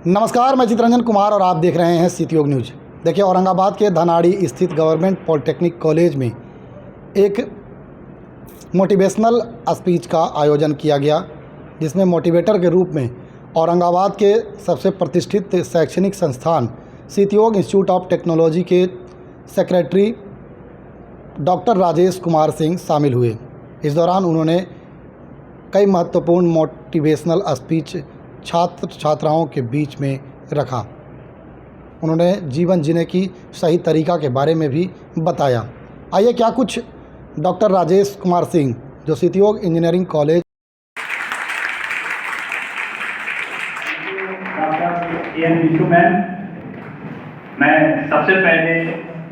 नमस्कार, मैं चित्रंजन कुमार और आप देख रहे हैं सिटी न्यूज़। देखिए, औरंगाबाद के धनाड़ी स्थित गवर्नमेंट पॉलिटेक्निक कॉलेज में एक मोटिवेशनल स्पीच का आयोजन किया गया, जिसमें मोटिवेटर के रूप में औरंगाबाद के सबसे प्रतिष्ठित शैक्षणिक संस्थान सिटी इंस्टीट्यूट ऑफ टेक्नोलॉजी के सेक्रेटरी डॉक्टर राजेश कुमार सिंह शामिल हुए। इस दौरान उन्होंने कई महत्वपूर्ण मोटिवेशनल स्पीच छात्र छात्राओं के बीच में रखा। उन्होंने जीवन जीने की सही तरीका के बारे में भी बताया। आइए क्या कुछ डॉक्टर राजेश कुमार सिंह, जो सिटी इंजीनियरिंग कॉलेज मैं सबसे पहले,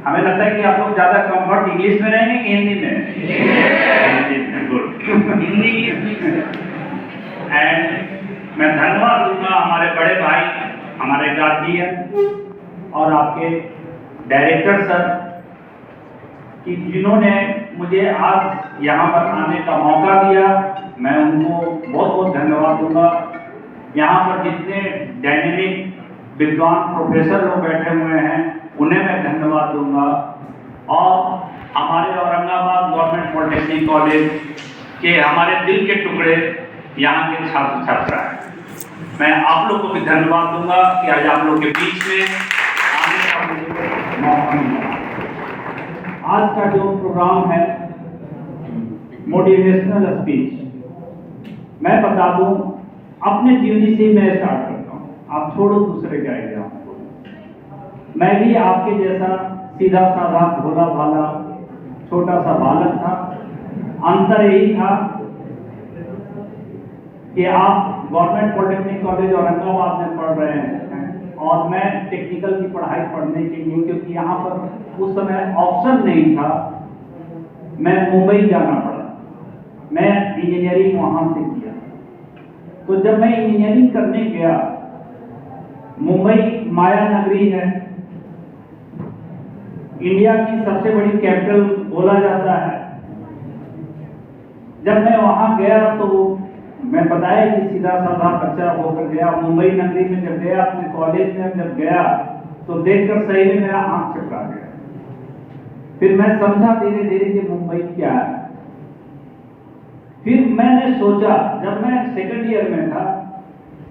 हमें लगता है कि आप लोग ज़्यादा कंफर्ट इंग्लिश में रहेंगे कि हिंदी में? हिंदी। एंड मैं धन्यवाद दूंगा हमारे बड़े भाई, हमारे गार्जियन और आपके डायरेक्टर सर कि जिन्होंने मुझे आज यहाँ पर आने का मौका दिया। मैं उनको बहुत बहुत धन्यवाद दूंगा। यहाँ पर जितने डायनेमिक विद्वान प्रोफेसर लोग बैठे हुए हैं, उन्हें मैं धन्यवाद दूंगा। और हमारे औरंगाबाद गवर्नमेंट पॉलिटेक्निक कॉलेज के हमारे दिल के टुकड़े यहाँ के छात्र छात्रा हैं, मैं आप लोग को भी धन्यवाद दूंगा कि आज आप लोग के बीच में आने का मुझे मौका मिला। आज का जो प्रोग्राम है मोटिवेशनल स्पीच, मैं बता दूं, अपने जीवनी से मैं स्टार्ट करता हूँ, आप छोड़ो दूसरे का एग्जाम्पल को। मैं भी आपके जैसा सीधा साधा भोला भाला छोटा सा बालक था। अंतर यही था कि आप गवर्नमेंट पॉलिटेक्निक कॉलेज औरंगाबाद में पढ़ रहे हैं और मैं टेक्निकल की पढ़ाई पढ़ने के लिए, क्योंकि यहाँ पर उस समय ऑप्शन नहीं था, मैं मुंबई जाना पड़ा। मैं इंजीनियरिंग वहाँ से किया। तो जब मैं इंजीनियरिंग करने गया, मुंबई माया नगरी है, इंडिया की सबसे बड़ी कैपिटल बोला जाता है। जब मैं वहाँ गया तो मैं बताया कि सीधा साधा बच्चा होकर गया। मुंबई नगरी में जब गया, अपने कॉलेज में जब गया, तो देखकर सही में मेरा आंख चकरा गया। फिर मैं समझा धीरे धीरे कि मुंबई क्या है। फिर मैंने सोचा, जब मैं सेकंड ईयर में था,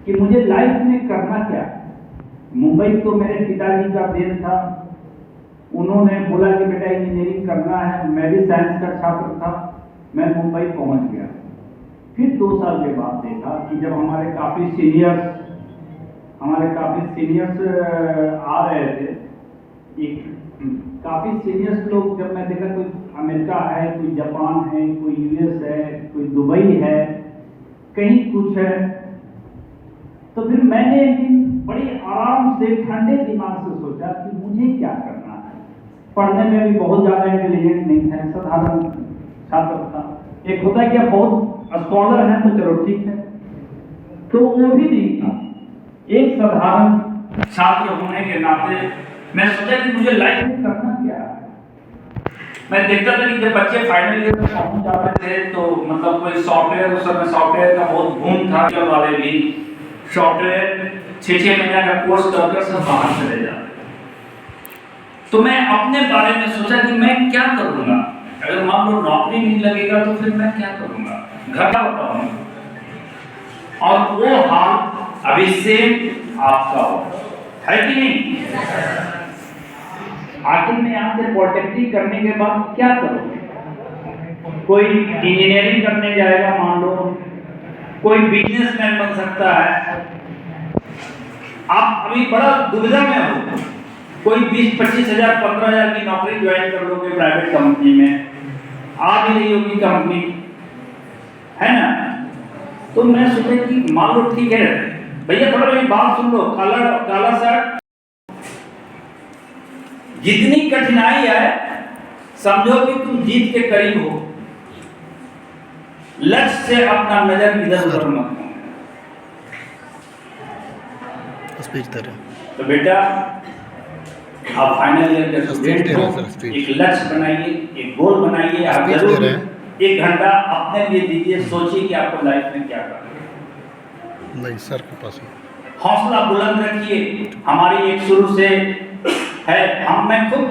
कि मुझे लाइफ में करना क्या। मुंबई तो मेरे पिताजी का देन था, उन्होंने बोला कि बेटा इंजीनियरिंग करना है। मैं भी साइंस का छात्र था, मैं मुंबई पहुंच गया। फिर 2 साल के बाद देखा कि जब हमारे काफ़ी सीनियर्स आ रहे थे, काफ़ी सीनियर्स लोग, जब मैं देखा कोई अमेरिका है, कोई जापान है, कोई यूएस है, कोई दुबई है, कहीं कुछ है, तो फिर मैंने एक दिन बड़ी आराम से ठंडे दिमाग से सोचा कि मुझे क्या करना है। पढ़ने में भी बहुत ज़्यादा इंटेलिजेंट नहीं था, साधारण छात्र था। एक होता है कि आप बहुत स्कॉलर हैं तो चलो ठीक है, तो वो भी नहीं था। एक साधारण छात्र होने के नाते मैं सोचा कि मुझे लाइफ में करना क्या है। मैं देखता था कि जब बच्चे फाइनल ईयर में पहुंच जाते थे तो मतलब कोई सॉफ्टवेयर, उस समय सॉफ्टवेयर का बहुत बूम था, जब वाले भी सॉफ्टवेयर 6-6 महीने का कोर्स करके सब बाहर चले जाते। तो मैं अपने बारे में सोचा कि मैं क्या करूँगा। अगर मान लो नौकरी नहीं लगेगा तो फिर मैं क्या करूँगा, घर का बताऊंगा। और वो हाल अभी सेम आपका हो है कि नहीं? आखिर में यहाँ से पॉलिटेक्निक करने के बाद क्या करोगे? कोई इंजीनियरिंग करने जाएगा मान लो, कोई बिजनेसमैन बन सकता है। आप अभी बड़ा दुविधा में हो। कोई 20-25 हजार 15 हजार की नौकरी ज्वाइन कर लोगे प्राइवेट कंपनी में, आ भी रही होगी कंपनी, है ना? तो मैं सोचा कि मान लो ठीक है भैया, थोड़ा मेरी बात सुन लो। काला शर्ट, जितनी कठिनाई है समझो कि तुम जीत के करीब हो। लक्ष्य से अपना नजर इधर उधर मत। तो बेटा, आप फाइनल ईयर के स्टूडेंट हो, एक लक्ष्य बनाइए, एक गोल बनाइए। आप जरूर 1 घंटा अपने लिए दीजिए, सोचिए कि आपको लाइफ में क्या करना है। नहीं सर के पास हौसला बुलंद रखिए। हमारी एक शुरू से है, मैं खुद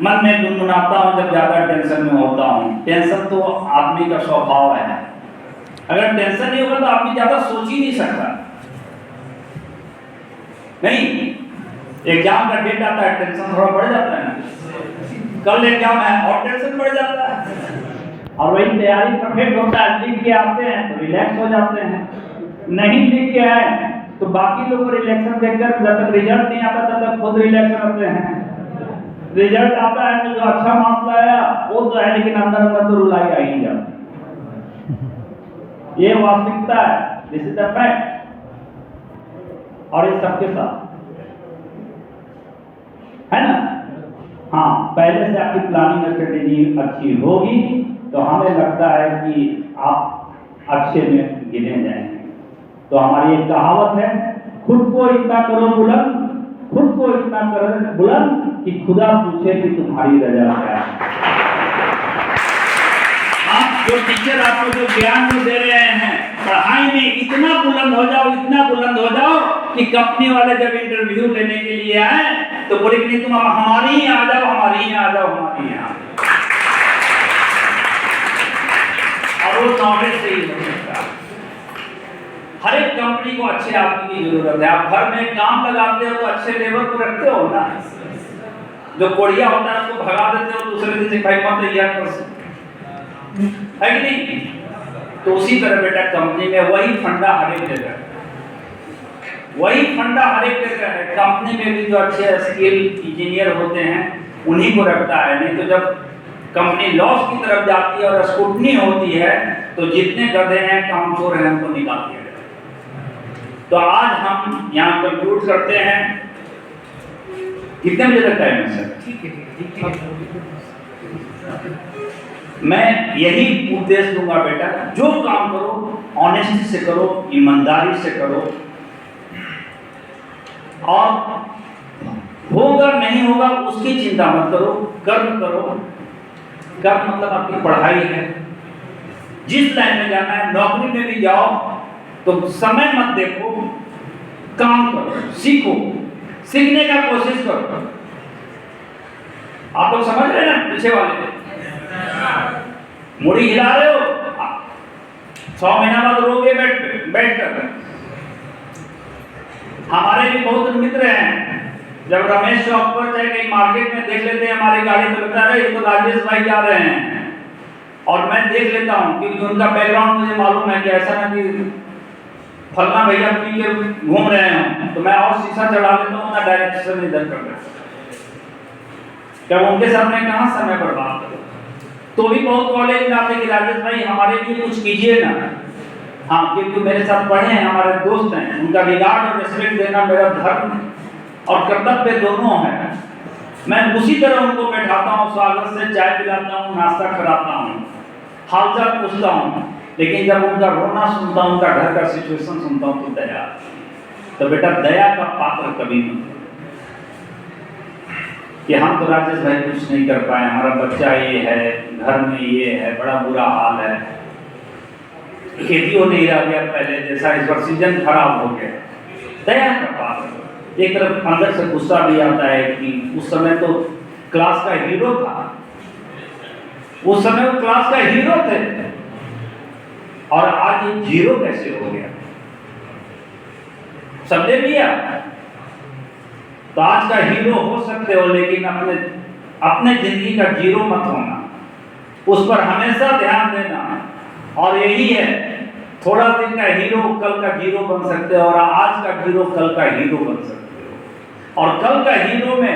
मन में गुनगुनाता हूँ जब ज़्यादा टेंशन में होता हूँ। टेंशन तो आदमी का स्वभाव है, अगर टेंशन नहीं होगा तो आदमी ज़्यादा सोच ही नहीं सकता। नहीं, एग्जाम का डेट आता है, टेंशन थोड़ा बढ़ जाता है ना, कल एग्जाम है और टेंशन बढ़ जाता है। और वही तैयारी परफेक्ट होता है, लिख के आते हैं तो रिलैक्स हो जाते हैं, नहीं लिख के आए तो बाकी लोग रिलैक्शन देखकर जब तक रिजल्ट नहीं आता तब तक खुद रिलैक्स रहते हैं। रिजल्ट आता है तो जो अच्छा मार्क्स लाया वो तो है, लेकिन अंदर अंदर तो रुलाई आ ही जाती। ये वास्तविकता है, दिस इज द फैक्ट। और ये सबके साथ है ना। हाँ, पहले से आपकी प्लानिंग स्ट्रेटेजी अच्छी होगी तो हमें लगता है कि आप अच्छे में गिने जाएंगे। तो हमारी एक कहावत है, खुद को इतना करो बुलंद, खुद को इतना करो बुलंद कि खुदा पूछे कि तुम्हारी रजा क्या है। आप जो टीचर आपको जो ज्ञान जो दे रहे हैं पढ़ाई में, इतना बुलंद हो जाओ, इतना बुलंद हो जाओ कि कंपनी वाले जब इंटरव्यू लेने के लिए आए तो बोले कि तुम हमारी ही आ जाओ, हमारी ही आ जाओ, हमारी ही आ जाओ। और वो नॉलेज से ही हो सकता है। हर एक कंपनी को अच्छे आदमी की जरूरत है। आप घर में काम लगाते हो तो अच्छे लेबर को रखते हो ना, जो कोढ़िया होता है उसको भगा देते हो दूसरे दिन से, भाई मत तैयार कर सकते है कि नहीं। तो उसी तरह बेटा कंपनी में वही फंडा हर एक जगह, वही फंडा हर एक जगह है। कंपनी में भी जो अच्छे स्किल इंजीनियर होते हैं उन्हीं को रखता है, नहीं तो जब कंपनी लॉस की तरफ जाती है और स्क्रूटनी होती है तो जितने गधे हैं, कामचोर हैं, उनको निकाल दिया जाए। तो आज हम यहाँ कंक्लूड करते हैं। कितने बजे तक टाइम है सर? ठीक है। मैं यही उपदेश दूंगा बेटा, जो काम करो ऑनेस्टी से करो, ईमानदारी से करो, और होगा नहीं होगा उसकी चिंता मत करो, कर्म करो। कर्म मतलब आपकी पढ़ाई है, जिस लाइन में जाना है, नौकरी में भी जाओ तो समय मत देखो, काम करो, सीखो, सीखने का कोशिश करो। आप लोग समझ रहे हैं ना, पीछे वाले मुड़ी हिला रहे हो, 6 महीना बाद रोगे बैठ कर। हमारे भी बहुत मित्र हैं, जब रमेश चौक पर चाहे कहीं मार्केट में देख लेते हैं हमारी गाड़ी तो लगता है ये तो राजेश भाई जा रहे हैं। और मैं देख लेता हूँ क्योंकि उनका बैकग्राउंड मुझे मालूम है कि ऐसा ना कि फलना भैया पी के घूम रहे हैं, तो मैं और शीशा चढ़ा लेता हूँ ना, डायरेक्शन इधर कर देता हूँ। जब उनके सामने कहाँ समय बर्बाद करो। तो भी बहुत कॉलेज में आते कि राजेश भाई हमारे लिए कुछ कीजिए ना। हाँ, क्योंकि मेरे साथ पढ़े हैं, हमारे दोस्त हैं, उनका रिगार्ड और रेस्पेक्ट देना मेरा धर्म और कर्तव्य दोनों है। मैं उसी तरह उनको बैठाता हूँ, स्वागत से चाय पिलाता हूँ, नाश्ता कराता हूँ, हालचाल पूछता हूँ। लेकिन जब उनका रोना सुनता हूँ, उनका घर का सिचुएशन सुनता हूँ तो दया। तो बेटा दया का पात्र कभी मत कि हम तो राजेश भाई कुछ नहीं कर पाए, हमारा बच्चा ये है, घर में ये है, बड़ा बुरा हाल है, खेती हो नहीं रहा गया पहले जैसा, इस बार सीजन खराब हो गया। दया का पात्र। एक तरफ अंदर से गुस्सा भी आता है कि उस समय तो क्लास का हीरो था, उस समय वो क्लास का हीरो थे और आज ये जीरो कैसे हो गया, समझे भैया। तो आज का हीरो हो सकते हो लेकिन अपने जिंदगी का जीरो मत होना, उस पर हमेशा ध्यान देना। और यही है, थोड़ा दिन का हीरो कल का जीरो बन सकते हो और आज का जीरो कल का हीरो बन सकते हो। और कल का हीरो में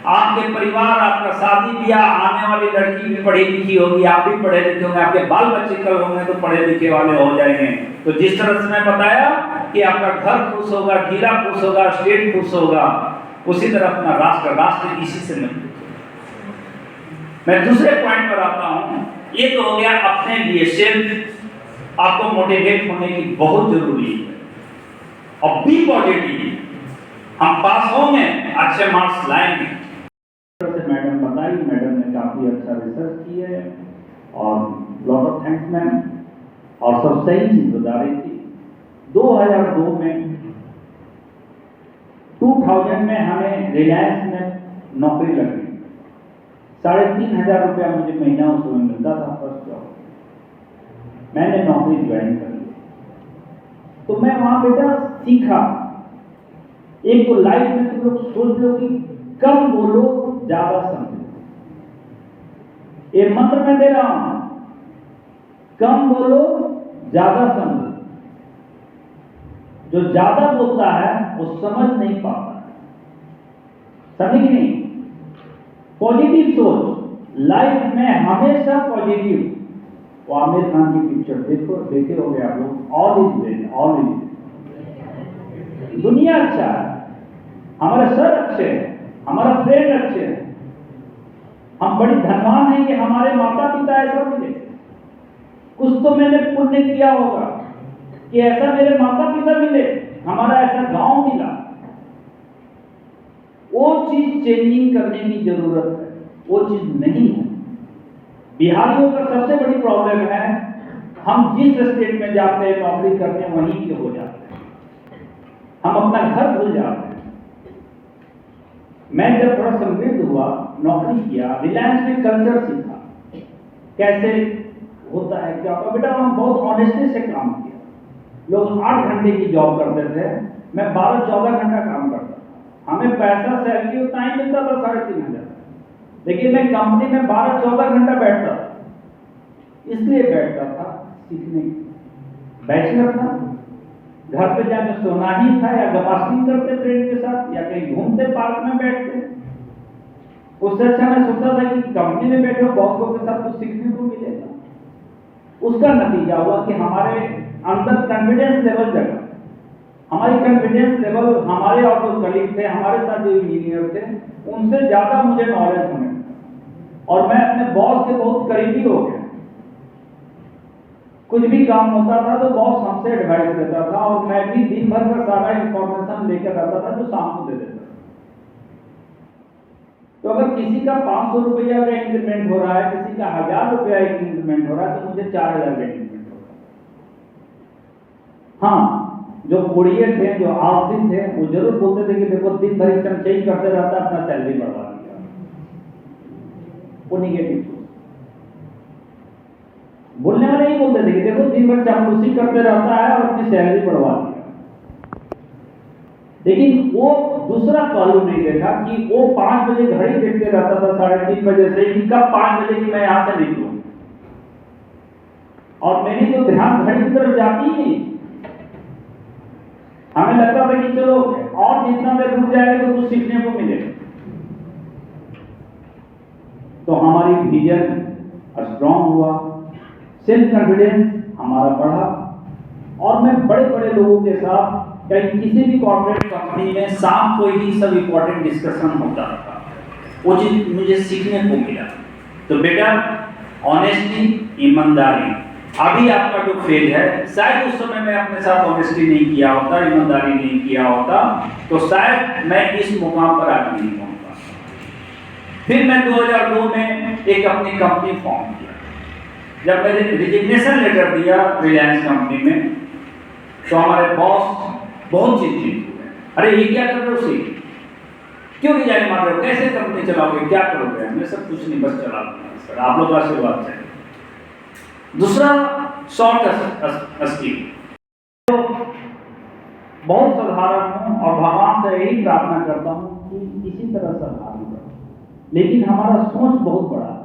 आपके परिवार, आपका शादी ब्याह, आने वाली लड़की भी पढ़ी लिखी होगी, आप भी पढ़े लिखे होंगे, आपके बाल बच्चे कल होंगे तो पढ़े लिखे वाले हो जाएंगे। तो जिस तरह से मैं बताया कि आपका घर खुश होगा, जिला खुश होगा, स्टेट खुश होगा, उसी तरह अपना राष्ट्र इसी से मजबूत। मैं दूसरे पॉइंट पर आता हूं। ये तो हो गया अपने लिए, सेल्फ आपको मोटिवेट होने की बहुत जरूरी है और बी पॉजिटिव। हम पास होंगे, अच्छे मार्क्स लाएंगे। मैडम बताई, मैडम ने काफी अच्छा रिसर्च की है और लॉट ऑफ थैंक्स मैम। और सब सही चीज बता रही थी। 2002 में 2000 में हमें रिलायंस में नौकरी लगी। 3,500 रुपया मुझे महीना उस समय मिलता था फर्स्ट जॉब। मैंने नौकरी ज्वाइन कर ली, तो मैं वहां बेटा सीखा। एक तो लाइफ में तुम लोग सोच लो कि कम बोलो ज्यादा समझो। ये मंत्र मैं दे रहा हूं, कम बोलो ज्यादा समझो। जो ज्यादा बोलता है वो समझ नहीं पाता, समझ नहीं। पॉजिटिव सोच, लाइफ में हमेशा पॉजिटिव। वो आमिर खान की पिक्चर देखे होंगे आप लोग, all is well, all is well. दुनिया अच्छा है, हमारे सर अच्छे हैं, हमारा फ्रेंड अच्छे हैं, हम बड़ी धनवान हैं कि हमारे माता पिता ऐसा मिले। कुछ तो मैंने पुण्य किया होगा कि ऐसा मेरे माता पिता मिले, हमारा ऐसा गांव मिला। वो चीज चेंजिंग करने की जरूरत है, वो चीज नहीं है। बिहारियों का सबसे बड़ी प्रॉब्लम है, हम जिस स्टेट में जाते हैं नौकरी करने वहीं के हो जाते हैं, हम अपना घर भूल जाते हैं। मैं जब थोड़ा समृद्ध हुआ, नौकरी किया, रिलायंस में कल्चर सीखा, कैसे होता है क्या होता। बेटा हम बहुत ऑनेस्टी से काम किया। लोग 8 घंटे की जॉब करते थे, मैं 12-14 घंटा काम करता था। हमें पैसा सैलरी उतना ही मिलता था 3,500, लेकिन मैं कंपनी में 12-14 घंटा बैठता था। इसलिए बैठता था सीखने। बैचलर था, घर पे जाकर सोना ही था, या गपास्टिंग करते फ्रेंड के साथ, या कहीं घूमते पार्क में बैठते। उससे अच्छा मैं सोचता था कि कंपनी में बैठे बॉसों के साथ कुछ सीखने को मिलेगा। उसका नतीजा हुआ कि हमारे अंदर कॉन्फिडेंस लेवल जगा। हमारी कॉन्फिडेंस लेवल, हमारे और जो कलीग थे, हमारे साथ जो इंजीनियर थे, उनसे ज्यादा मुझे नॉलेज होने लगा और मैं अपने बॉस के बहुत करीबी हो गया। कुछ भी काम होता था तो बॉस हमसे एडवाइस देता था और मैं भी दिन भर का सारा इंफॉर्मेशन लेकर रहता था जो शाम को दे देता था। तो अगर किसी का 500 रुपया का इंक्रीमेंट हो रहा है, किसी का 1000 रुपया इंक्रीमेंट हो रहा है, तो मुझे 4000 का इंक्रीमेंट हो रहा है। हाँ, जो कोड़िए थे, जो आलसी थे, वो जरूर बोलते थे कि देखो दिन भर चमचई करते रहता, अपना सैलरी बढ़वा दिया। वो निगेटिव बोलने वाले ही बोलते थे कि देखो दिन भर चापलूसी करते रहता है और अपनी सैलरी बढ़वा दिया। लेकिन वो दूसरा पहलू नहीं देखा कि वो 5 बजे घड़ी देखते रहता था 3:30 बजे से कि कब 5 बजे की मैं यहां से निकलूं, और मेरी तो ध्यान घड़ी की तरफ जाती ही नहीं। हमें लगता था कि चलो और जितना देर रुक जाएगा तो कुछ सीखने को मिलेगा। तो हमारी विजन स्ट्रांग हुआ, सेल्फ कॉन्फिडेंस हमारा बढ़ा, और मैं बड़े बड़े लोगों के साथ कहीं किसी भी कॉर्पोरेट कंपनी में शाम को ही सब इंपॉर्टेंट डिस्कशन होता था। वो चीज मुझे सीखने को मिला। तो बेटा ऑनेस्टी, ईमानदारी, अभी आपका जो फेज है, शायद उस समय मैं अपने साथ ऑनेस्टी नहीं किया होता, ईमानदारी नहीं किया होता, तो शायद मैं इस मुकाम पर आज नहीं पहुंचता। फिर मैं 2002 में एक अपनी कंपनी फॉर्म किया। जब मैंने रिजिग्नेशन लेटर दिया रिलायंस कंपनी में, तो हमारे बॉस बहुत चिंतित हुए। अरे ये क्या कर रहे हो, सी क्यों रिजाइन मार रहे हो, कैसे कंपनी चलाओगे, क्या करोगे? मैं सब कुछ नहीं, बस चला दूंगा सर, आप लोग का आशीर्वाद चाहिए। दूसरा शॉर्ट स्कीम, तो बहुत साधारण हूँ और भगवान से यही प्रार्थना करता हूँ कि इसी तरह साधारण करो, लेकिन हमारा सोच बहुत बड़ा है।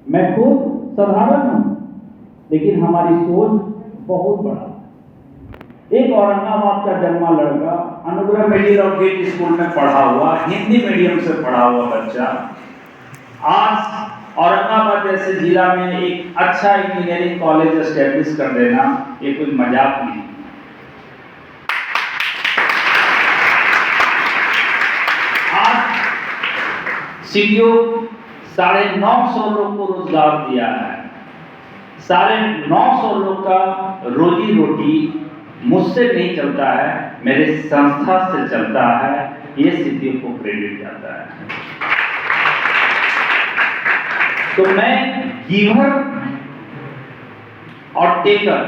मैं खुद साधारण हूँ, लेकिन हमारी सोच बहुत बड़ा है। एक औरंगाबाद का जन्मा लड़का, अनुग्रह मिडिल और गेट स्कूल में पढ़ा हुआ, हिंदी मीडियम से पढ़ा हुआ बच्चा, आज औरंगाबाद जैसे जिला में एक अच्छा इंजीनियरिंग कॉलेज एस्टेब्लिश कर देना, ये कोई मजाक नहीं। आज सीडीओ 950 लोग को रोजगार दिया है। 950 लोग का रोजी रोटी मुझसे नहीं चलता है, मेरे संस्था से चलता है। ये सीडीओ को क्रेडिट जाता है। तो मैं गिवर और टेकर,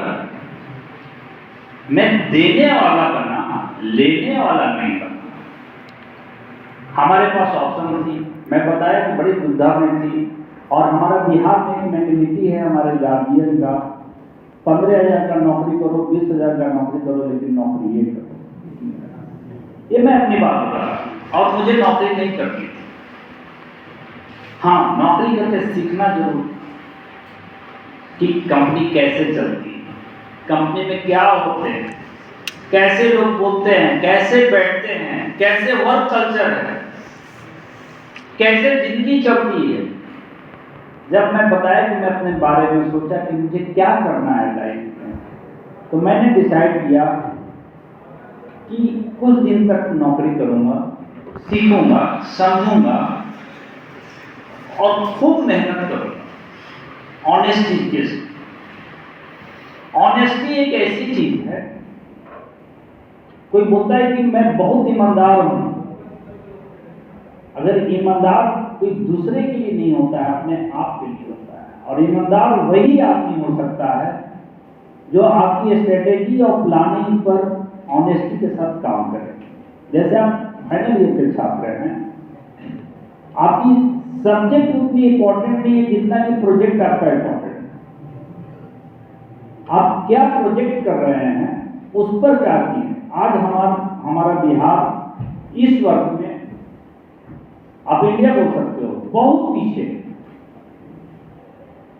मैं देने वाला बना, लेने वाला नहीं बना। हमारे पास ऑप्शन थी, मैं बताया कि बड़ी दुविधा में थी। और हमारा बिहार में एक मेंटेलिटी है हमारे गार्जियन का, 15,000 का नौकरी करो, 20,000 का नौकरी करो, लेकिन नौकरी ये करो। ये मैं अपनी बात बता रहा हूँ, और मुझे नौकरी नहीं करनी। हाँ, नौकरी करके सीखना जरूर कि कंपनी कैसे चलती है, कंपनी में क्या होते हैं, कैसे लोग बोलते हैं, कैसे बैठते हैं, कैसे वर्क कल्चर है, कैसे जिंदगी चलती है। जब मैं बताया कि मैं अपने बारे में सोचा कि मुझे क्या करना है लाइफ में, तो मैंने डिसाइड किया कि कुछ दिन तक नौकरी करूंगा, सीखूंगा, समझूंगा और खूब मेहनत करूंगा ऑनेस्टी के साथ। ऑनेस्टी एक ऐसी चीज है, कोई बोलता है कि मैं बहुत ईमानदार हूं। अगर ईमानदार कोई दूसरे के लिए नहीं होता है, अपने आप के लिए होता है। और ईमानदार वही आदमी हो सकता है जो आपकी स्ट्रेटेजी और प्लानिंग पर ऑनेस्टी के साथ काम करे। जैसे आप फाइनल ईयर के छात्र हैं, आपकी सब्जेक्ट उतनी इंपॉर्टेंट नहीं है जितना कि प्रोजेक्ट आपका इंपॉर्टेंट है। आप क्या प्रोजेक्ट कर रहे हैं उस पर क्या किए। आज हमारा बिहार इस वर्ग में, आप इंडिया बोल सकते हो, बहुत पीछे।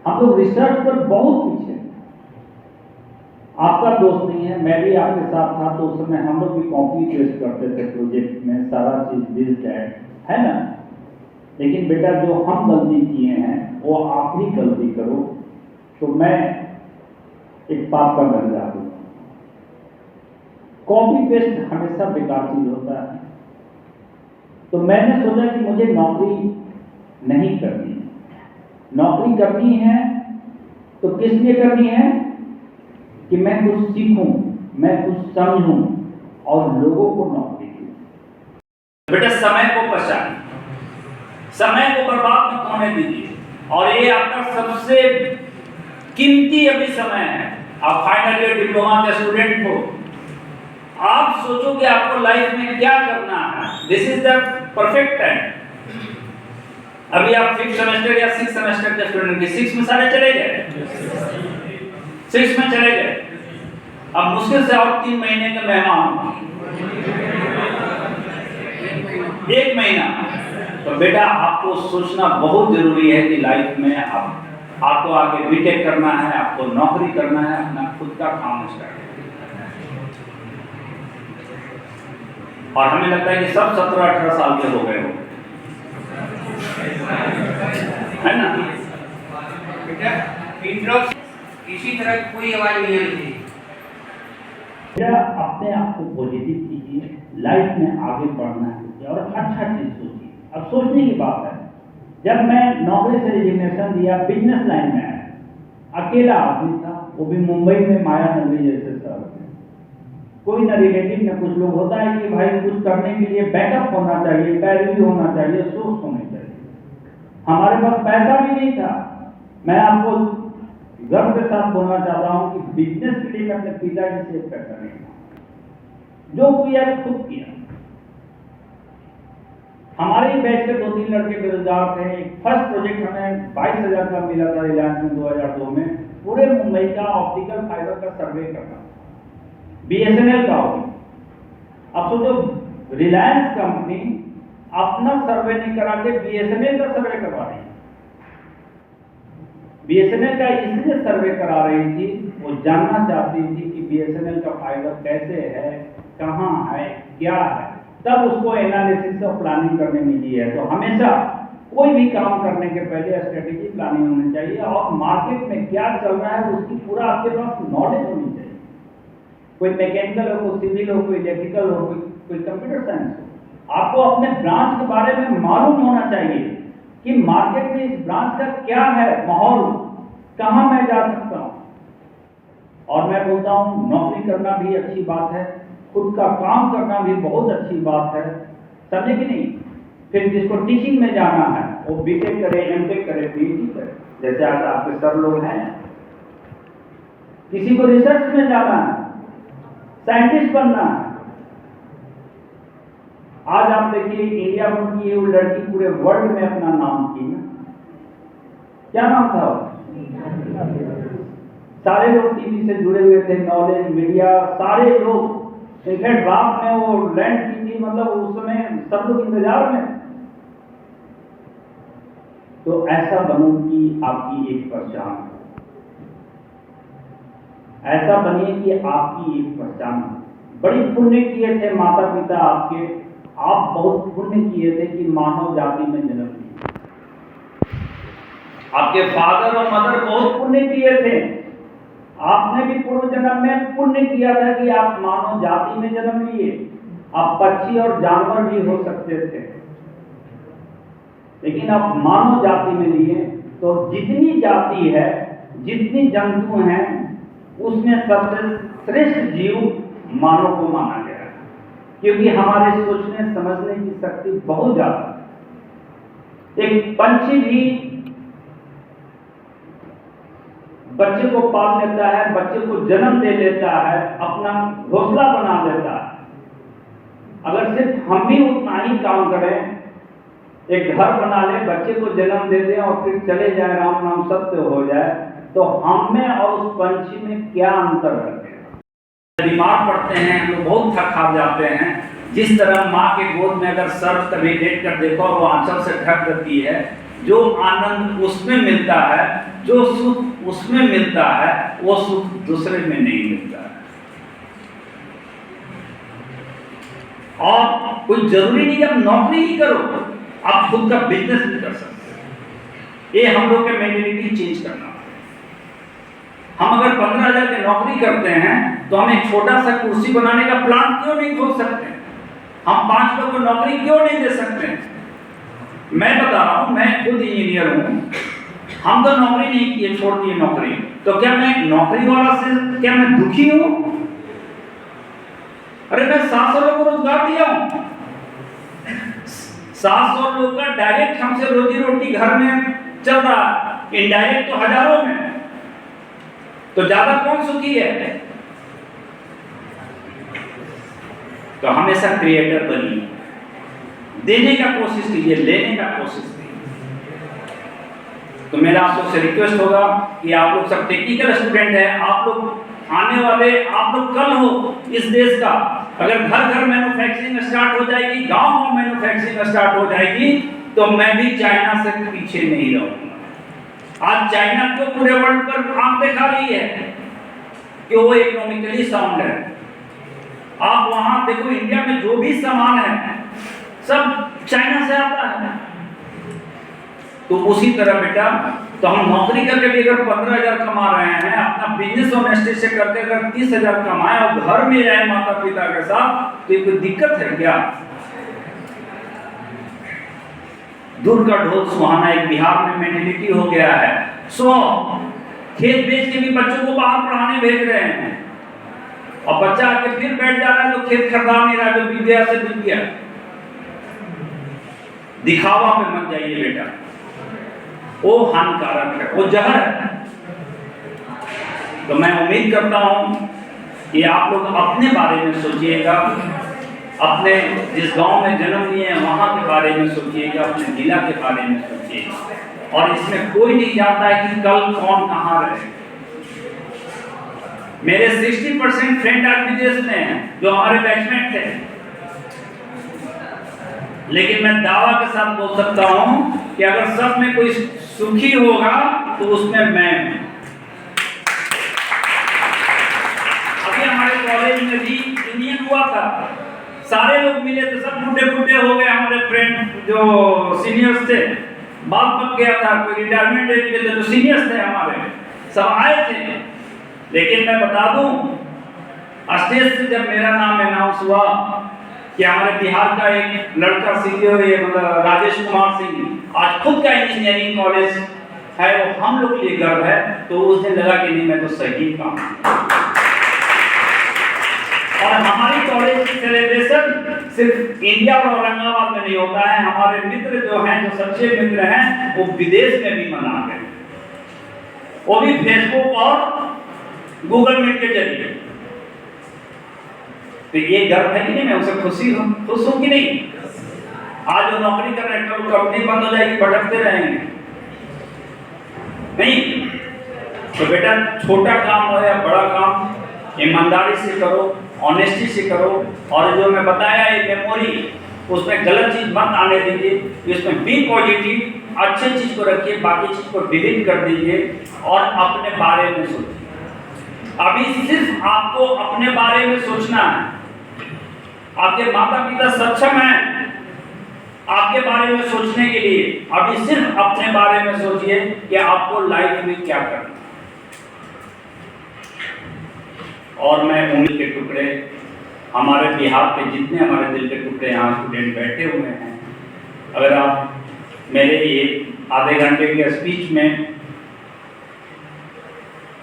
हम लोग रिसर्च पर बहुत पीछे। आपका दोस्त नहीं है, मैं भी आपके साथ था, तो उस समय हम लोग भी कॉपी पेस्ट करते थे प्रोजेक्ट में, सारा चीज दिस दैट, है ना। लेकिन बेटा जो हम गलती किए हैं वो आप ही गलती करो, तो मैं एक पाप का दर्जा दूँ। कॉपी पेस्ट हमेशा बेकार चीज होता है। तो मैंने सोचा कि मुझे नौकरी नहीं करनी। नौकरी करनी है तो किस लिए करनी है कि मैं कुछ सीखूं, मैं कुछ समझूं और लोगों को नौकरी दूं। बेटा समय को बचाइए, समय को बर्बाद मत होने दीजिए। और ये आपका सबसे कीमती अभी समय है। आप फाइनल ईयर डिप्लोमा के स्टूडेंट हो, आप सोचो कि आपको लाइफ में क्या करना है। This is the perfect time. अभी आप 5th सेमेस्टर या 6th सेमेस्टर के स्टूडेंट के 6 में सारे चले गए, 6 में चले गए। अब मुश्किल से और 3 महीने का मेहमान, 1 महीना। तो बेटा आपको सोचना बहुत जरूरी है कि लाइफ में आपको आगे बीटेक करना है, आपको नौकरी करना है, अपना खुद का काम स्टार्ट। और हमें लगता है कि सब 17-18 साल के हो गए हो, है ना। किसी तरह की कोई आवाज नहीं आनी चाहिए। अपने आप को पॉजिटिव कीजिए, लाइफ में आगे बढ़ना है और अच्छा चीज सोचिए। अब सोचने की बात है, जब मैं नौकरी से रिजिग्नेशन दिया, बिजनेस लाइन में आया, अकेला आदमी था, वो भी मुंबई में माया नगरी जैसे शहर में। कोई ना रिलेटिव ना कुछ लोग। होता है कि भाई कुछ करने के लिए बैकअप होना चाहिए, पैरवी होना चाहिए, सोर्स होनी चाहिए। हमारे पास पैसा भी नहीं था। मैं आपको गर्व के साथ बोलना चाहता हूं कि बिजनेस के लिए मैं अपने पिताजी से पैसा नहीं था, जो किया खुद किया। हमारे ही बैच के 2-3 लड़के बेरोजगार थे। एक फर्स्ट प्रोजेक्ट हमें 22,000 का मिला था रिलायंस में 2002 में, पूरे मुंबई का ऑप्टिकल फाइबर का सर्वे करना, BSNL का हो। अब सोचो रिलायंस कंपनी अपना सर्वे नहीं करा के BSNL का सर्वे करवा रही है। BSNL का इसलिए सर्वे करा रही थी, वो जानना चाहती थी कि BSNL का फाइबर कैसे है, कहाँ है, क्या है। तब उसको एनालिसिस और प्लानिंग करने मिली है। तो हमेशा कोई भी काम करने के पहले स्ट्रेटेजी प्लानिंग होनी चाहिए और मार्केट में क्या चल रहा है उसकी पूरा आपके पास नॉलेज होनी चाहिए। कोई मैकेनिकल हो, कोई सिविल हो, कोई इलेक्ट्रिकल हो, कोई कंप्यूटर साइंस हो, आपको अपने ब्रांच के बारे में मालूम होना चाहिए कि मार्केट में इस ब्रांच का क्या है माहौल, कहां मैं जा सकता हूं। और मैं बोलता हूं नौकरी करना भी अच्छी बात है, खुद का काम करना भी बहुत अच्छी बात है, समझे कि नहीं। फिर जिसको टीचिंग में जाना है वो बीटेक करे, एमटेक करे, पीएचडी करे, जैसे आज आपके सर लोग हैं। किसी को रिसर्च में जाना है, साइंटिस्ट बनना है, आज आप देखिए इंडिया में की वो लड़की पूरे वर्ल्ड में अपना नाम की ना, क्या नाम था वो? सारे लोग टीवी से जुड़े हुए थे, नॉलेज मीडिया सारे लोग, इनफैक्ट रात में वो लैंड की थी, मतलब उस समय सब लोग इंतजार में। तो ऐसा बनो कि आपकी एक पहचान हो, ऐसा बनिए कि आपकी एक पहचान हो। बड़ी पुण्य किए थे माता पिता आपके, आप बहुत पुण्य किए थे कि मानव जाति में जन्म लिया। आपके फादर और मदर बहुत पुण्य किए थे, आपने भी पूर्व जन्म में पुण्य किया था कि आप मानव जाति में जन्म लिए। आप पक्षी और जानवर भी हो सकते थे, लेकिन आप मानव जाति में लिए। तो जितनी जाति है, जितनी जंतु हैं, उसमें सबसे श्रेष्ठ जीव मानव को माना गया है, क्योंकि हमारे सोचने समझने की शक्ति बहुत ज्यादा है। एक पंछी भी बच्चे को पाल लेता है, बच्चे को जन्म दे लेता है, अपना घोंसला बना लेता है। अगर सिर्फ हम भी उतना ही काम करें, एक घर बना ले, बच्चे को जन्म दे दें और फिर चले जाए, राम नाम सत्य हो जाए, तो हम में और उस पंछी में क्या अंतर है? बीमार पड़ते हैं हम लोग, बहुत थक हार जाते हैं। जिस तरह माँ के गोद में अगर सर्प कभी लेट कर देखो और वो आंचल से ढक देती है, जो आनंद उसमें मिलता है, जो सुख उसमें मिलता है, वो सुख दूसरे में नहीं मिलता है। और कोई जरूरी नहीं कि आप नौकरी ही करो, आप खुद का बिजनेस भी कर सकते हैं। ये हम लोग के मेंटेलिटी चेंज करना। हम अगर 15,000 की नौकरी करते हैं तो हम एक छोटा सा कुर्सी बनाने का प्लान क्यों नहीं खोल सकते? हम 5 लोगों को नौकरी क्यों नहीं दे सकते? मैं बता रहा हूं, मैं खुद इंजीनियर हूं, हम तो नौकरी नहीं किए, छोड़ दिए नौकरी। तो क्या मैं नौकरी वाला से क्या मैं दुखी हूं? अरे मैं 700 लोगों को रोजगार दिया हूं, 700 लोगों का डायरेक्ट हमसे रोजी रोटी घर में चल रहा है, इनडायरेक्ट तो हजारों में। तो ज्यादा कौन सुखी है? तो हमेशा क्रिएटर बनिए, देने का कोशिश कीजिए, लेने का कोशिश कीजिए। तो मेरा आप लोग से रिक्वेस्ट होगा कि आप लोग सब टेक्निकल स्टूडेंट हैं, आप लोग आने वाले, आप लोग कल हो इस देश का। अगर घर घर मैन्युफैक्चरिंग स्टार्ट हो जाएगी, गांव गांव मैन्युफैक्चरिंग स्टार्ट हो जाएगी, तो मैं भी चाइना से पीछे नहीं रहूंगा। आज चाइना क्यों पूरे वर्ल्ड पर आंख दिखा रही है? कि वो इकोनॉमिकली साउंड है। आप वहां देखो, इंडिया में जो भी सामान है सब चाइना से आता है। तो उसी तरह बेटा, तो हम नौकरी करके भी अगर 15,000 कमा रहे हैं, अपना बिजनेस ऑनेस्टी से करके अगर 30,000 कमाए और घर में जाए माता पिता के साथ, तो ये कोई दिक्कत है क्या? दूर का ढोल सुहाना एक बिहार में मेंटेलिटी हो गया है। खेत बेच के भी बच्चों को बाहर पढ़ाने भेज रहे हैं, और बच्चा आके फिर बैठ जा रहा है तो खेत खरीदा नहीं रहा, जो बिक गया से बिक गया। दिखावा पे मत जाइए बेटा, वो हानिकारक है, वो जहर है। तो मैं उम्मीद करता हूं कि आप लोग अपने बारे में सोचिएगा, अपने जिस गांव में जन्म लिए हैं वहां के बारे में सोचिएगा, अपने जिला के बारे में सोचिएगा। और इसमें कोई नहीं जानता है कि कल कौन कहां रहे। मेरे 60% फ्रेंड आज विदेश में हैं, जो हमारे बैचमेट थे, लेकिन मैं दावा के साथ बोल सकता हूं कि अगर सब में कोई सुखी होगा तो उसमें मैं हूं। अभी हमारे कॉलेज में भी यूनियन हुआ था, सारे लोग मिले थे, सब बूढ़े बूढ़े हो गए। हमारे फ्रेंड जो सीनियर्स थे, बाल पक गया था, कोई रिटायरमेंट ले लिए थे, जो सीनियर्स थे हमारे, सब आए थे। लेकिन मैं बता दूं, स्टेज से जब मेरा नाम अनाउंस हुआ कि हमारे बिहार का एक लड़का सीनियर है, मतलब राजेश कुमार सिंह, आज खुद का इंजीनियरिंग कॉलेज है, वो हम लोग के लिए गर्व है। तो उस दिन लगा कि नहीं, मैं तो सही काम। और हमारी कॉलेज की सेलिब्रेशन सिर्फ इंडिया और औरंगाबाद में नहीं होता है, हमारे मित्र जो हैं, जो सच्चे मित्र हैं, वो विदेश में भी मनाते हैं, वो भी फेसबुक और गूगल मीट के जरिए। तो ये गर्व है कि नहीं, मैं उसे खुश हूं कि नहीं। आज वो नौकरी कर रहे हैं, कल कंपनी बंद हो जाएगी, भटकते रहेंगे नहीं। तो बेटा छोटा काम हो या बड़ा काम ईमानदारी से करो, ऑनेस्टी से करो। और जो मैं बताया ये मेमोरी, उसमें गलत चीज मत आने दीजिए, इसमें बी पॉजिटिव, अच्छे चीज को रखिए, बाकी चीज को डिलीट कर दीजिए और अपने बारे में सोचिए। अभी सिर्फ आपको अपने बारे में सोचना है। आपके माता पिता सक्षम हैं आपके बारे में सोचने के लिए। अभी सिर्फ अपने बारे में सोचिए कि आपको लाइफ में क्या करना। और मैं उम्मीद के टुकड़े, हमारे बिहार के जितने हमारे दिल के टुकड़े यहाँ स्टूडेंट बैठे हुए हैं, अगर आप मेरे ये आधे घंटे के स्पीच में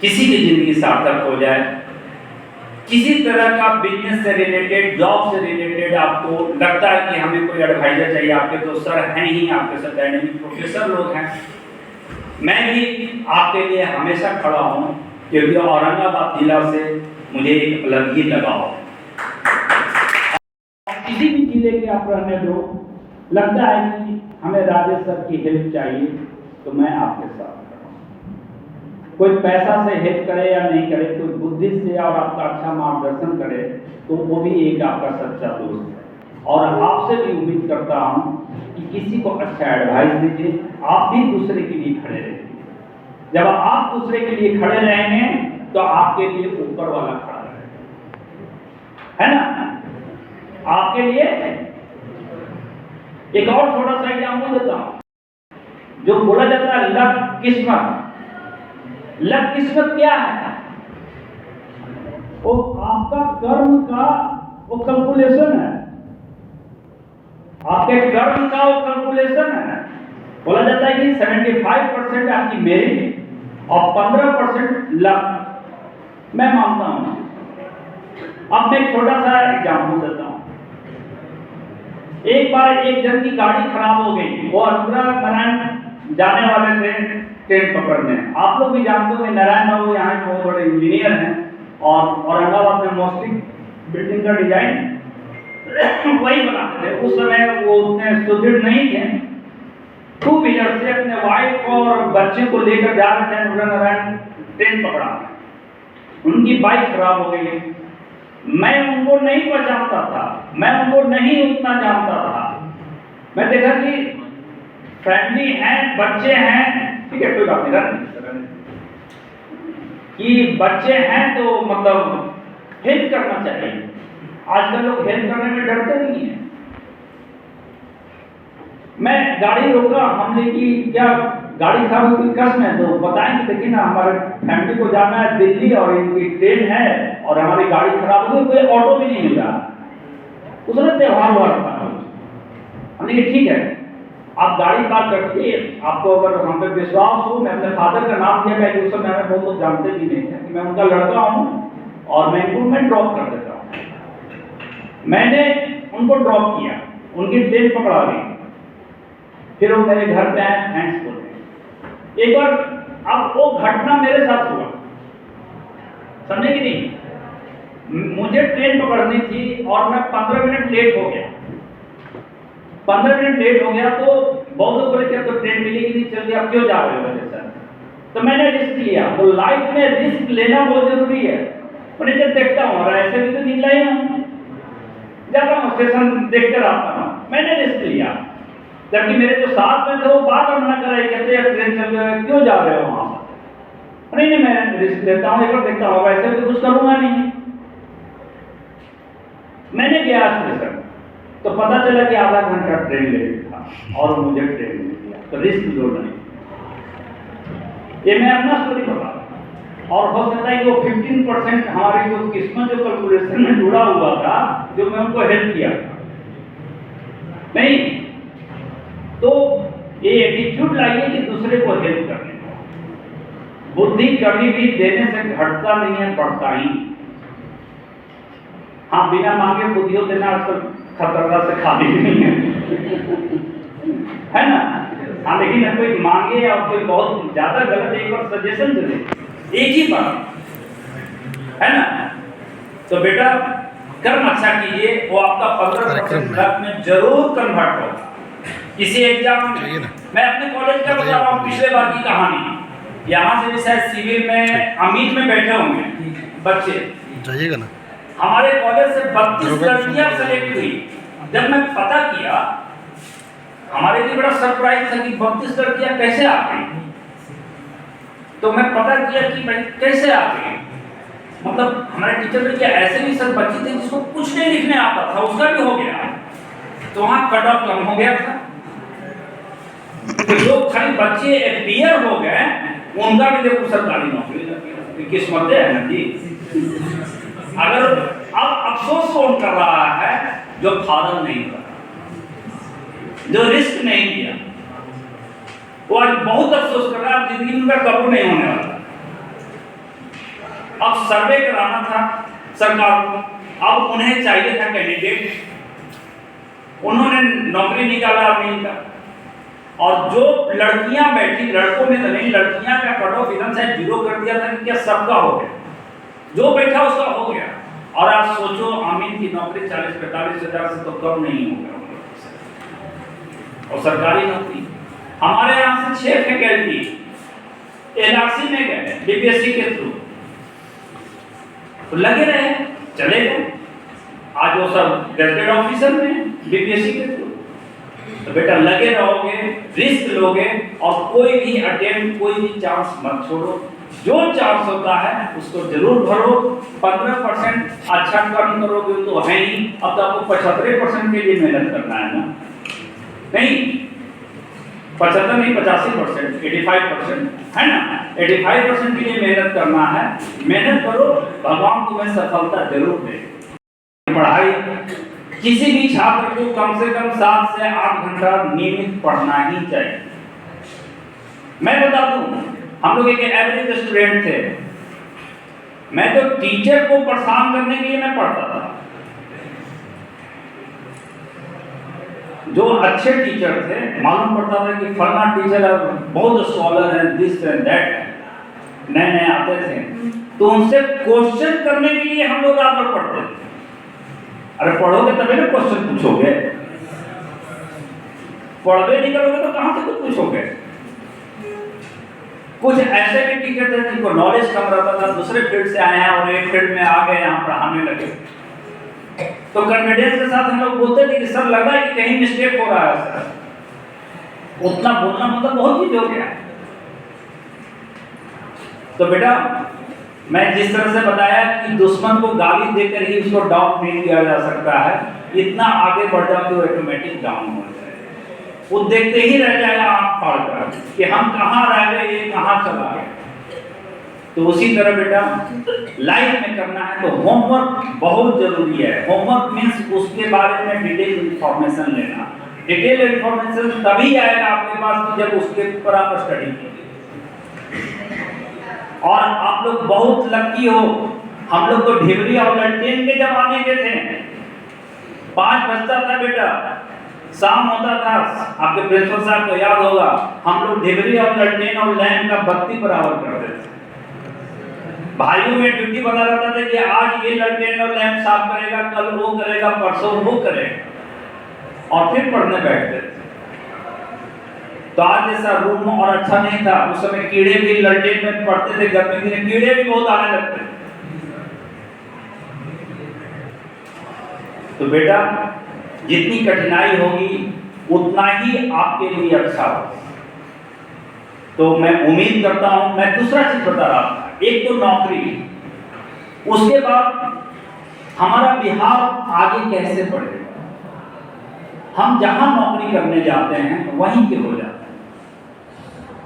किसी की जिंदगी सार्थक हो जाए, किसी तरह का बिजनेस से रिलेटेड, जॉब से रिलेटेड आपको लगता है कि हमें कोई एडवाइजर चाहिए, आपके तो सर हैं ही, आपके सर डायनेमिक प्रोफेसर लोग हैं, मैं भी आपके लिए हमेशा खड़ा हूँ, क्योंकि औरंगाबाद जिला से मुझे एक अलग ही लगाव है। किसी भी जिले के आप रहने दो, लगता है कि हमें राजेश सर की हेल्प चाहिए, तो मैं आपके साथ खड़ा हूं। कोई पैसा से हेल्प करे या नहीं करे, कोई बुद्धि से और आपका अच्छा मार्गदर्शन करे, तो वो भी एक आपका सच्चा दोस्त है। और आपसे भी उम्मीद करता हूं कि किसी को अच्छा एडवाइस दीजिए, आप भी दूसरे के लिए खड़े रहिए। जब आप दूसरे के लिए खड़े रहेंगे तो आपके लिए ऊपर वाला खड़ा रहेगा, है ना। आपके लिए एक और छोटा सा एग्जाम्पल देता हूं। जो बोला जाता है लक किस्मत, लक किस्मत क्या है? वो आपका कर्म का वो कैलकुलेशन है, आपके कर्म का वो कैलकुलेशन है। बोला जाता है कि 75% आपकी मेरिट और 15% लक। मैं मानता हूं। अब मैं एक छोटा सा एग्जाम्पल देता हूं। एक बार एक जन की गाड़ी खराब हो गई, वो अनुग्रह नारायण जाने वाले थे ट्रेन पकड़ने। आप लोग भी जानते होंगे नारायण बाबू यहाँ के बहुत बड़े इंजीनियर हैं और औरंगाबाद में मोस्टली बिल्डिंग का डिजाइन वही बनाते थे। उस समय वो उतने सुदृढ़ नहीं थे। 2 व्हीलर से अपने वाइफ और बच्चे को लेकर जा रहे थे अनुग्रह नारायण ट्रेन पकड़ा। उनकी बाइक खराब हो गई। मैं उनको नहीं पहचानता था, मैं उनको नहीं उतना जानता था। मैं देखा कि फैमिली है, बच्चे हैं, ठीक है कोई बात नहीं, कि बच्चे हैं तो मतलब हेल्प करना चाहिए। आजकल लोग हेल्प करने में डरते नहीं हैं। मैं गाड़ी रोका, हमने की क्या गाड़ी खराब हुई कसम है, तो बताएंगे लेकिन हमारे फैमिली को जाना है दिल्ली और इनकी ट्रेन है और हमारी गाड़ी खराब हो गई, कोई ऑटो भी नहीं मिल रहा। उसने त्यौहार हुआ था, हमने कहा ठीक है आप गाड़ी पार्क कर दीजिए, आपको अगर हम पे विश्वास हो। मैं अपने फादर का नाम दिया था, उस समय हमें बहुत लोग जानते भी नहीं थे कि मैं उनका लड़का हूँ और मैं इनको मैं ड्रॉप कर देता हूँ। मैंने उनको ड्रॉप किया, उनकी ट्रेन पकड़ा गई, फिर वो मेरे घर पे आए, थैंक्स बोले। एक बार अब वो घटना मेरे साथ हुआ, समझे कि नहीं। मुझे ट्रेन पकड़नी थी और मैं 15 मिनट लेट हो गया। 15 मिनट लेट हो गया तो बहुत लोग बोले कि अब तो ट्रेन मिलेगी नहीं, चलिए आप क्यों जा रहे हो मेरे साथ। तो मैंने रिस्क लिया। तो लाइफ में रिस्क लेना बहुत जरूरी है। उन्हें जब देखता हूँ और ऐसे भी तो निकला ही हूँ, जाता हूँ स्टेशन देख कर आता हूँ। मैंने रिस्क लिया, जबकि मेरे जो साथ में थे वो बार बार मना कर रहे, कहते यार ट्रेन चल रहा है, क्यों जा रहे हो वहाँ पर। नहीं मैं रिस्क लेता हूँ, एक बार देखता हूँ, ऐसे तो कुछ करूँगा नहीं। मैंने गया स्टेशन तो पता चला कि आधा घंटा ट्रेन लेट था और मुझे ट्रेन मिल गया। तो रिस्क लो नहीं। ये मैं अपना स्टोरी बता। और हो सकता है कि वो 15% हमारी जो किस्मत जो कैलकुलेशन में जुड़ा हुआ था, जो मैं उनको हेल्प किया नहीं। तो ये एटीट्यूड लाइए कि दूसरे को हेल्प करने का। बुद्धि कभी भी देने से घटता नहीं है, बढ़ता ही। हाँ, बिना मांगे बुद्धियों देना आजकल खतरनाक से खाली नहीं है ना। हाँ, लेकिन कोई मांगे और कोई बहुत ज्यादा गलत एक बार सजेशन दे दे, एक ही बात है ना। तो बेटा कर्म अच्छा कीजिए, वो आपका 15% लक में जरूर कन्वर्ट होगा किसी एग्जाम में। मैं अपने कॉलेज का बता रहा हूँ, पिछले बार की कहानी। यहाँ से भी शायद सिविल में अमीर में बैठे होंगे बच्चे, जाइएगा ना। हमारे कॉलेज से 32 लड़कियां सेलेक्ट हुई। जब मैं पता किया, हमारे लिए बड़ा सरप्राइज था कि 32 लड़कियां कैसे आ गई। तो मैं पता किया कि भाई कैसे आ गई, मतलब हमारे टीचर ने क्या ऐसे भी सब बच्चे थे जिसको कुछ नहीं लिखने आता था, उसका भी हो गया, तो वहाँ कट ऑफ कम हो गया था। तो जो खाली बच्चे अपीयर हो गए उनका भी देखो सरकारी नौकरी लग गया। किस्मत है ना जी। अगर अब अफसोस कौन कर रहा है, जो फार्म नहीं कर रहा, जो रिस्क नहीं लिया, वो आज बहुत अफसोस कर रहा है। अब जिंदगी में उनका कबूल नहीं होने वाला। अब सर्वे कराना था सरकार को, अब उन्हें चाहिए था कैंडिडेट, उन्होंने नौकरी निकाला अमीन का। और जो लड़कियां बैठी, लड़कों में तो नहीं, लड़कियां का कट ऑफ इधर से 0 कर दिया था कि क्या सबका हो गया, जो बैठा उसका हो गया। और आप सोचो अमीन की नौकरी 40-45 हज़ार से तो कम नहीं होगा, और सरकारी नौकरी हमारे यहाँ से 6 फैकल्टी एनआरसी में गए बीपीएससी के थ्रू, तो लगे रहे, चले गए। आज वो सब गैजेटेड ऑफिसर में बीपीएससी के थ्रू। तो बेटा लगे रहोगे, रिस्क लोगे, और कोई भी अटेम्प्ट, कोई भी चांस मत छोड़ो। जो चांस होता है उसको जरूर भरो। 15% अच्छा कर्म करोगे तो है ही, अब तो आपको 75% के लिए मेहनत करना है ना, नहीं 75 नहीं 85%, 85% है ना, 85% के लिए मेहनत करना है। मेहनत करो, भगवान तुम्हें सफलता जरूर दे। पढ़ाई किसी भी छात्र को कम से कम 7 से 8 घंटा नियमित पढ़ना ही चाहिए। मैं बता दूं, हम लोग एक एवरेज स्टूडेंट थे, मैं तो टीचर को परेशान करने के लिए मैं पढ़ता था। जो अच्छे टीचर थे, मालूम पड़ता था कि फलाना टीचर बहुत स्कॉलर है, दिस एंड दैट, नए नए आते थे, तो उनसे क्वेश्चन करने के लिए हम लोग रात भर पढ़ते थे। अरे पढ़ोगे तभी ना क्वेश्चन पूछोगे, पढ़वे नहीं करोगे तो कहां से कुछ पूछोगे। कुछ ऐसे भी टीचर थे जिनको नॉलेज कम रहता था, दूसरे फील्ड से आए हैं और एक फील्ड में आ गए, यहाँ पढ़ाने लगे, तो कॉन्फिडेंस के साथ हम लोग बोलते थे कि सर लग रहा है कि कहीं मिस्टेक हो रहा है सर। उतना बोलना मतलब बहुत चीज हो गया। तो बेटा मैं जिस तरह से बताया कि दुश्मन को गाली देकर ही उसको डाउन नहीं किया जा सकता है, इतना आगे बढ़ जाओ तो ऑटोमेटिक डाउन हो जाए। वो देखते ही रह जाएगा आंख फाड़ कर कि हम कहाँ रह गए, ये कहाँ चला गया। तो उसी तरह बेटा लाइफ में करना है तो होमवर्क बहुत जरूरी है। होमवर्क मीन्स उसके बारे में डिटेल इंफॉर्मेशन लेना। डिटेल इंफॉर्मेशन तभी आएगा आपके पास कि जब उसके ऊपर आप स्टडी कीजिए। और आप लोग बहुत लकी हो, हम लोग तो ढेबरी और ललटेन के जमाने के थे। 5 बजता था बेटा, शाम होता था, आपके प्रिंसिपल साहब को याद होगा, हम लोग ढेबरी और ललटेन और लैंप का बत्ती बराबर करते थे। भाइयों में ड्यूटी बना रहता था कि आज ये ललटेन और लैंप साफ करेगा, कल वो करेगा, परसों वो करेगा, और फिर पढ़ने बैठते थे। तो आज जैसा रूम और अच्छा नहीं था, उस समय कीड़े भी ललटेन में पड़ते थे, गर्मी में कीड़े भी बहुत आने लगते। तो बेटा जितनी कठिनाई होगी उतना ही आपके लिए अच्छा होगा। तो मैं उम्मीद करता हूं, मैं दूसरा चीज बता रहा था, एक तो नौकरी, उसके बाद हमारा बिहार आगे कैसे बढ़ेगा। हम जहां नौकरी करने जाते हैं वहीं के हो जाते हैं।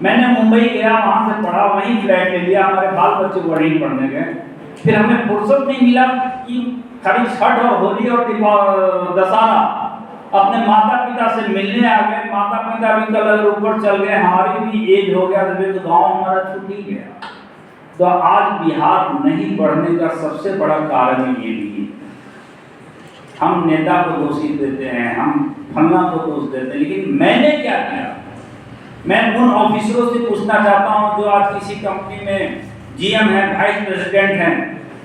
मैंने मुंबई गया, वहां से पढ़ा, वहीं फ्लैट ले लिया, हमारे बाल बच्चे वहीं पढ़ने गए। फिर हमें फुर्सत नहीं मिला कि खाली छठ और होली और दशहरा अपने माता पिता से मिलने आ गए। माता पिता भी कल ऊपर चल गए, हमारी भी एज हो गया, तो गाँव हमारा छूट ही गया। तो आज बिहार नहीं बढ़ने का सबसे बड़ा कारण ये भी है, हम नेता को दोषी देते हैं, हम फलना को दोष देते हैं, लेकिन मैंने क्या किया। मैं उन ऑफिसरों से पूछना चाहता हूं जो आज किसी कंपनी में जीएम है, वाइस प्रेसिडेंट हैं,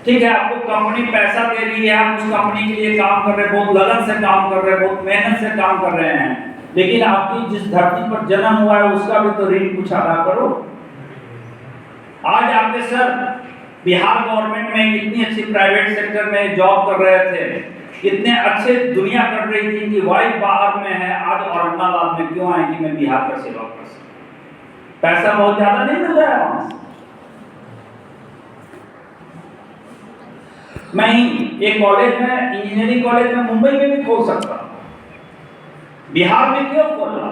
ठीक है, आपको कंपनी पैसा दे रही है, आप उस कंपनी के लिए काम कर रहे हैं, बहुत लगन से काम कर रहे हैं, बहुत मेहनत से काम कर रहे हैं, लेकिन आपकी जिस धरती पर जन्म हुआ है उसका भी तो ऋण कुछ अदा करो। आज आपके सर बिहार गवर्नमेंट में इतनी अच्छी प्राइवेट सेक्टर में जॉब कर रहे थे, इतने अच्छे दुनिया कर रही थी कि वाइफ बाहर में है, आज औरंगाबाद में क्यों आए कि मैं बिहार का सेवा कर सकूं। पैसा बहुत ज्यादा नहीं मिल रहा है वहां से। मैं एक कॉलेज में, इंजीनियरिंग कॉलेज में मुंबई में भी खोल सकता हूं, बिहार में क्यों खोला?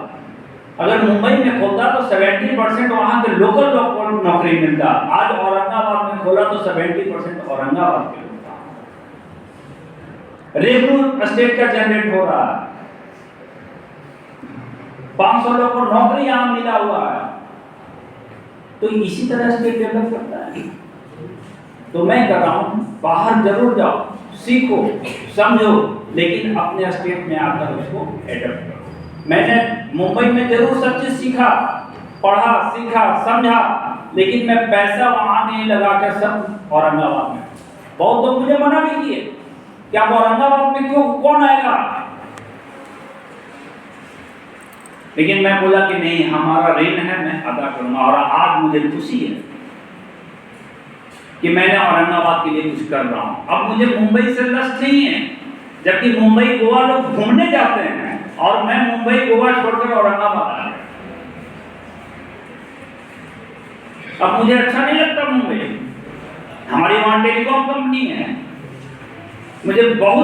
अगर मुंबई में खोलता तो 70% वहां के लोकल लोग को नौकरी मिलता। आज औरंगाबाद में खोला तो 70% औरंगाबाद के लोग का रेवेन्यू स्टेट का जनरेट हो रहा है। 500 लोग को नौकरी यहां मिला हुआ है। तो इसी तरह स्टेट डेवलप करता है। तो मैं कर रहा हूं, बाहर जरूर जाओ, सीखो, समझो, लेकिन अपने स्टेट में आकर उसको एडप्ट करो। मैंने मुंबई में जरूर सब चीज सीखा, पढ़ा, सीखा, समझा, लेकिन मैं पैसा वहां नहीं लगा कर सब औरंगाबाद में। बहुत लोग मुझे मना भी किए कि आप औरंगाबाद में क्यों, कौन आएगा? लेकिन मैं बोला कि नहीं, हमारा ऋण है, मैं अदा करूंगा। और आज मुझे खुशी है कि मैंने औरंगाबाद के लिए कुछ कर रहा हूं। अब मुझे मुंबई से लस्ट नहीं है, जबकि मुंबई गोवा लोग घूमने जाते हैं और मैं मुंबई गोवा छोड़कर औरंगाबाद आ गया। अब मुझे अच्छा नहीं लगता मुंबई। हमारी वहां टेलीकॉम कंपनी है, मुझे बहुत